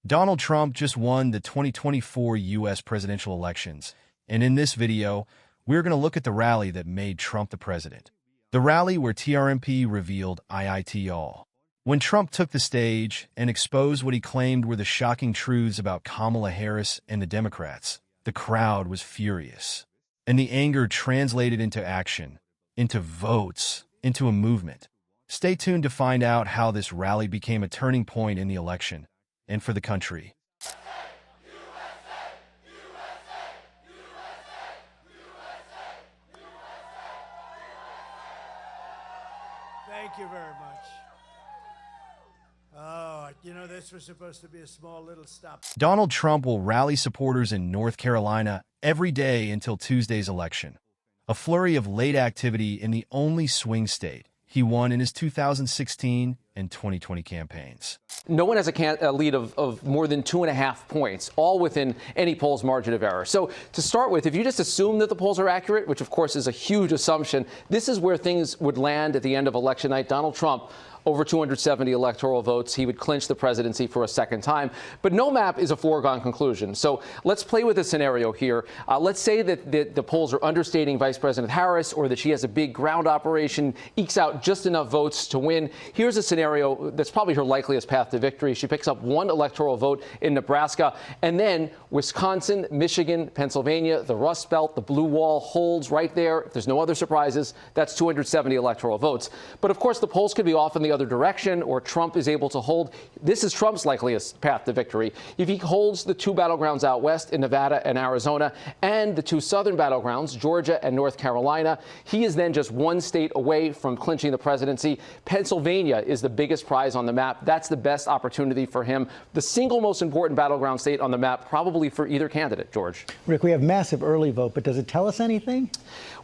Donald Trump just won the 2024 U.S. presidential elections, and in this video, we're going to look at the rally that made Trump the president. The rally where TRMP revealed "it all." When Trump took the stage and exposed what he claimed were the shocking truths about Kamala Harris and the Democrats, the crowd was furious. And the anger translated into action, into votes, into a movement. Stay tuned to find out how this rally became a turning point in the election and for the country. Thank you very much. Oh, this was supposed to be a small little stop. Donald Trump will rally supporters in North Carolina every day until Tuesday's election. A flurry of late activity in the only swing state he won in his 2016 and 2020 campaigns. No one has a lead of more than 2.5 points, all within any poll's margin of error. So to start with, if you just assume that the polls are accurate, which of course is a huge assumption, this is where things would land at the end of election night. Donald Trump, over 270 electoral votes, he would clinch the presidency for a second time. But no map is a foregone conclusion. So let's play with a scenario here. Let's say that the polls are understating Vice President Harris, or that she has a big ground operation, ekes out just enough votes to win. Here's a scenario that's probably her likeliest path to victory. She picks up one electoral vote in Nebraska, and then Wisconsin, Michigan, Pennsylvania, the Rust Belt, the Blue Wall holds right there. If there's no other surprises, that's 270 electoral votes. But of course, the polls could be off in the other direction, or Trump is able to hold. This is Trump's likeliest path to victory. If he holds the two battlegrounds out west in Nevada and Arizona, and the two southern battlegrounds, Georgia and North Carolina, he is then just one state away from clinching the presidency. Pennsylvania is the biggest prize on the map. That's the best opportunity for him. The single most important battleground state on the map, probably for either candidate, George. Rick, we have massive early vote, but does it tell us anything?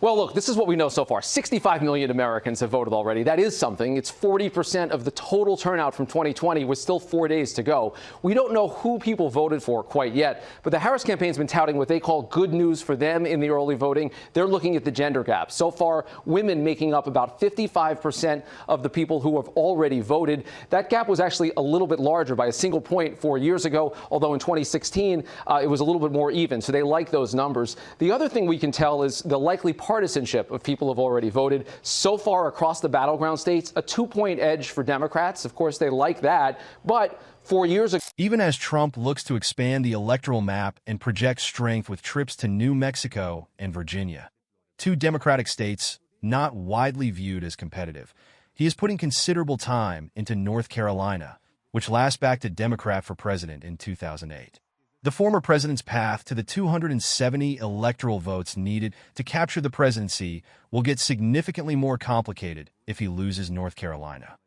Well, look, this is what we know so far. 65 million Americans have voted already. That is something. It's 40% of the total turnout from 2020 with still 4 days to go. We don't know who people voted for quite yet, but the Harris campaign's been touting what they call good news for them in the early voting. They're looking at the gender gap. So far, women making up about 55% of the people who have already voted. That gap was actually a little bit larger by a single point 4 years ago, although in 2016, it was a little bit more even. So they like those numbers. The other thing we can tell is the likely partisanship of people who have already voted. So far across the battleground states, a 2-point edge for Democrats. Of course, they like that. But 4 years ago, even as Trump looks to expand the electoral map and project strength with trips to New Mexico and Virginia, two Democratic states not widely viewed as competitive, he is putting considerable time into North Carolina, which last backed a Democrat for president in 2008. The former president's path to the 270 electoral votes needed to capture the presidency will get significantly more complicated if he loses North Carolina.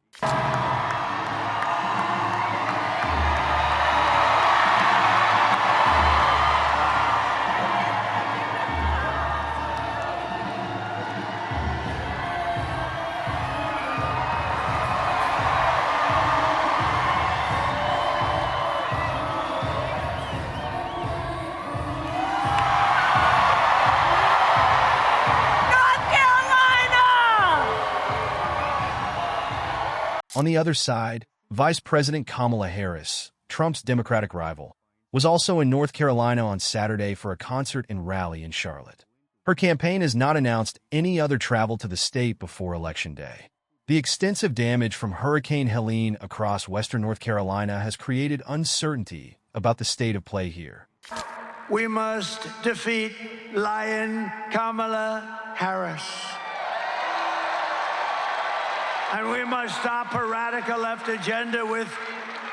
On the other side, Vice President Kamala Harris, Trump's Democratic rival, was also in North Carolina on Saturday for a concert and rally in Charlotte. Her campaign has not announced any other travel to the state before Election Day. The extensive damage from Hurricane Helene across western North Carolina has created uncertainty about the state of play here. We must defeat Lion Kamala Harris. And we must stop her radical left agenda with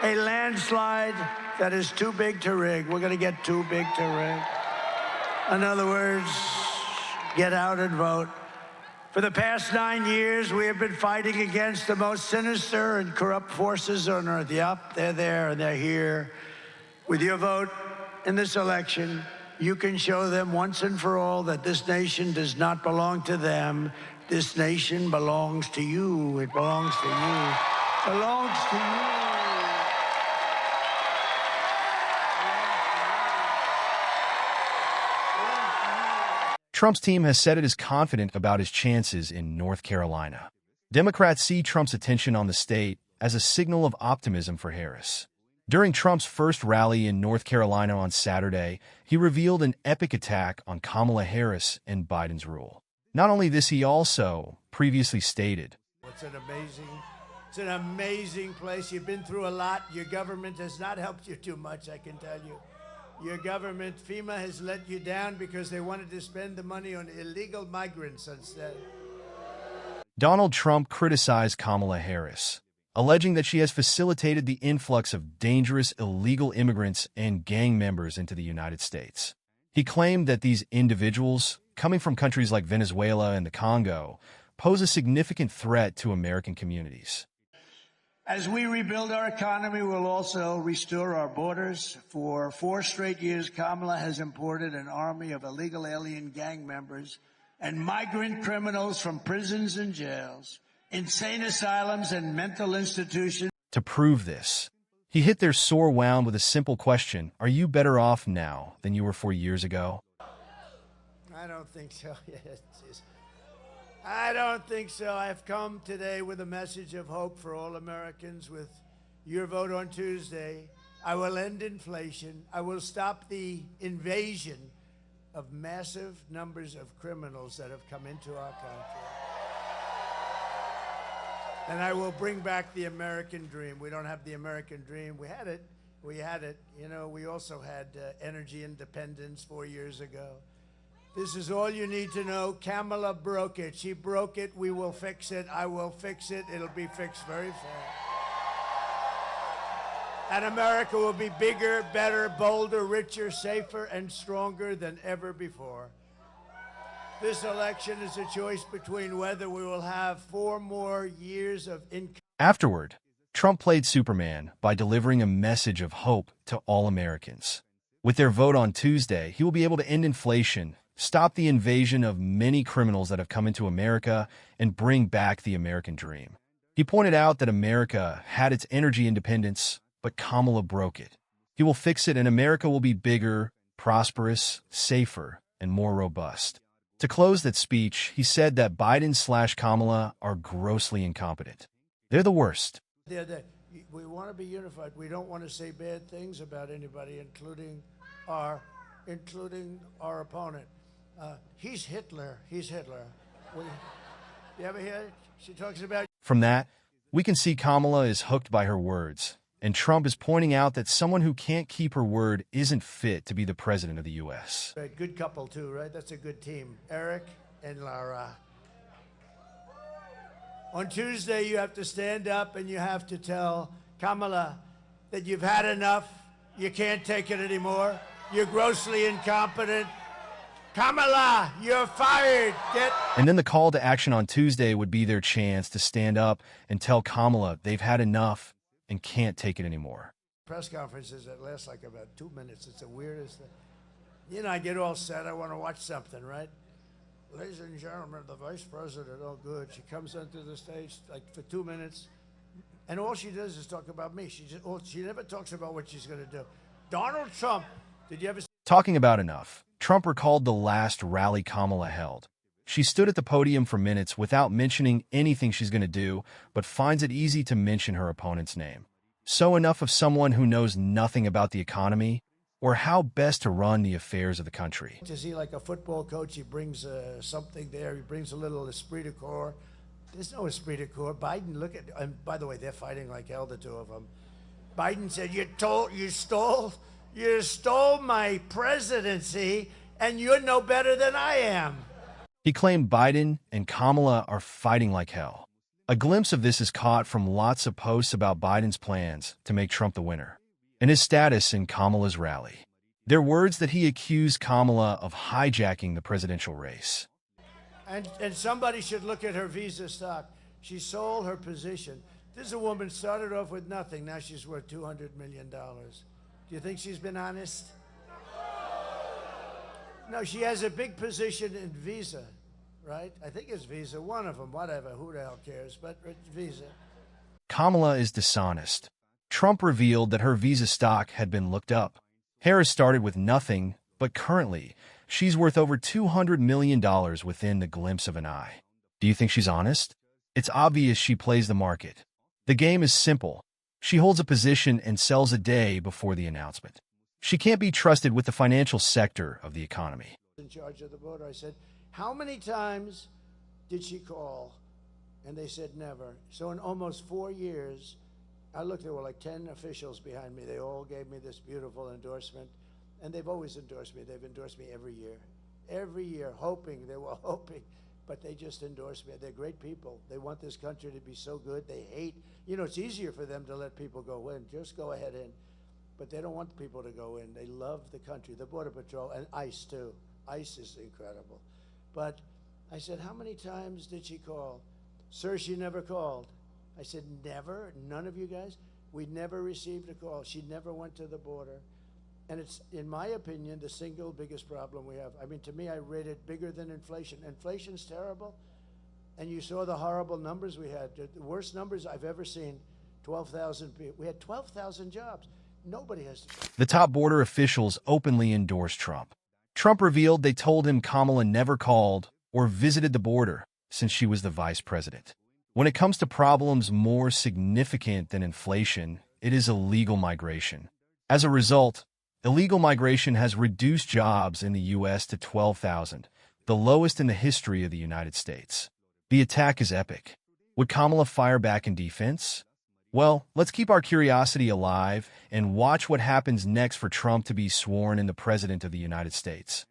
a landslide that is too big to rig. We're going to get too big to rig. In other words, get out and vote. For the past 9 years, we have been fighting against the most sinister and corrupt forces on earth. Yep, they're there and they're here. With your vote in this election, you can show them once and for all that this nation does not belong to them. This nation belongs to you. It belongs to you. It belongs to you. Trump's team has said it is confident about his chances in North Carolina. Democrats see Trump's attention on the state as a signal of optimism for Harris. During Trump's first rally in North Carolina on Saturday, he revealed an epic attack on Kamala Harris and Biden's rule. Not only this, he also previously stated, It's an amazing place. You've been through a lot. Your government has not helped you too much, I can tell you. Your government, FEMA, has let you down because they wanted to spend the money on illegal migrants instead. Donald Trump criticized Kamala Harris, alleging that she has facilitated the influx of dangerous illegal immigrants and gang members into the United States. He claimed that these individuals, coming from countries like Venezuela and the Congo, pose a significant threat to American communities. As we rebuild our economy, we'll also restore our borders. For 4 straight years, Kamala has imported an army of illegal alien gang members and migrant criminals from prisons and jails, insane asylums and mental institutions. To prove this, he hit their sore wound with a simple question: are you better off now than you were 4 years ago? I don't think so. I don't think so. I've come today with a message of hope for all Americans. With your vote on Tuesday, I will end inflation. I will stop the invasion of massive numbers of criminals that have come into our country. And I will bring back the American dream. We don't have the American dream. We had it. You know, we also had energy independence 4 years ago. This is all you need to know. Kamala broke it. She broke it. We will fix it. I will fix it. It'll be fixed very fast. And America will be bigger, better, bolder, richer, safer, and stronger than ever before. This election is a choice between whether we will have 4 more years of income. Afterward, Trump played Superman by delivering a message of hope to all Americans. With their vote on Tuesday, he will be able to end inflation, stop the invasion of many criminals that have come into America, and bring back the American dream. He pointed out that America had its energy independence, but Kamala broke it. He will fix it, and America will be bigger, prosperous, safer, and more robust. To close that speech, he said that Biden/Kamala are grossly incompetent. They're the worst. We want to be unified. We don't want to say bad things about anybody, including our opponent. He's Hitler. He's Hitler. You ever hear it? She talks about. From that, we can see Kamala is hooked by her words, and Trump is pointing out that someone who can't keep her word isn't fit to be the president of the U.S. Good couple, too, right? That's a good team. Eric and Lara. On Tuesday, you have to stand up and you have to tell Kamala that you've had enough. You can't take it anymore. You're grossly incompetent. Kamala, you're fired. And then the call to action on Tuesday would be their chance to stand up and tell Kamala they've had enough and can't take it anymore. Press conferences that last like about 2 minutes. It's the weirdest thing. You know, I get all set. I want to watch something, right? Ladies and gentlemen, the vice president, oh good. She comes onto the stage like for 2 minutes, and all she does is talk about me. She never talks about what she's going to do. Donald Trump, did you ever see? Talking about enough, Trump recalled the last rally Kamala held. She stood at the podium for minutes without mentioning anything she's going to do, but finds it easy to mention her opponent's name. So enough of someone who knows nothing about the economy or how best to run the affairs of the country. To see like a football coach, he brings something there. He brings a little esprit de corps. There's no esprit de corps. Biden, look at, and by the way, they're fighting like hell, the two of them. Biden said, you stole my presidency, and you're no better than I am. He claimed Biden and Kamala are fighting like hell. A glimpse of this is caught from lots of posts about Biden's plans to make Trump the winner and his status in Kamala's rally. They're words that he accused Kamala of hijacking the presidential race. And somebody should look at her Visa stock. She sold her position. This is a woman started off with nothing. Now she's worth $200 million. Do you think she's been honest? No, she has a big position in Visa, right? I think it's Visa, one of them, whatever, who the hell cares, but it's Visa. Kamala is dishonest. Trump revealed that her Visa stock had been looked up. Harris started with nothing, but currently, she's worth over $200 million within the glimpse of an eye. Do you think she's honest? It's obvious she plays the market. The game is simple. She holds a position and sells a day before the announcement. She can't be trusted with the financial sector of the economy. In charge of the border, I said, how many times did she call? And they said never. So in almost 4 years, I looked, there were like 10 officials behind me. They all gave me this beautiful endorsement. And they've always endorsed me. They've endorsed me every year, hoping, they were hoping, but they just endorsed me. They're great people. They want this country to be so good. They hate, it's easier for them to let people go in. Just go ahead in. But they don't want people to go in. They love the country, the Border Patrol, and ICE too. ICE is incredible. But I said, how many times did she call? Sir, she never called. I said, never? None of you guys? We never received a call. She never went to the border. And it's, in my opinion, the single biggest problem we have. I mean, to me, I rate it bigger than inflation. Inflation's terrible. And you saw the horrible numbers we had. The worst numbers I've ever seen. 12,000 people. We had 12,000 jobs. Nobody has. The top border officials openly endorsed Trump. Trump revealed they told him Kamala never called or visited the border since she was the vice president. When it comes to problems more significant than inflation, it is illegal migration. As a result, illegal migration has reduced jobs in the U.S. to 12,000, the lowest in the history of the United States. The attack is epic. Would Kamala fire back in defense? Well, let's keep our curiosity alive and watch what happens next for Trump to be sworn in the President of the United States.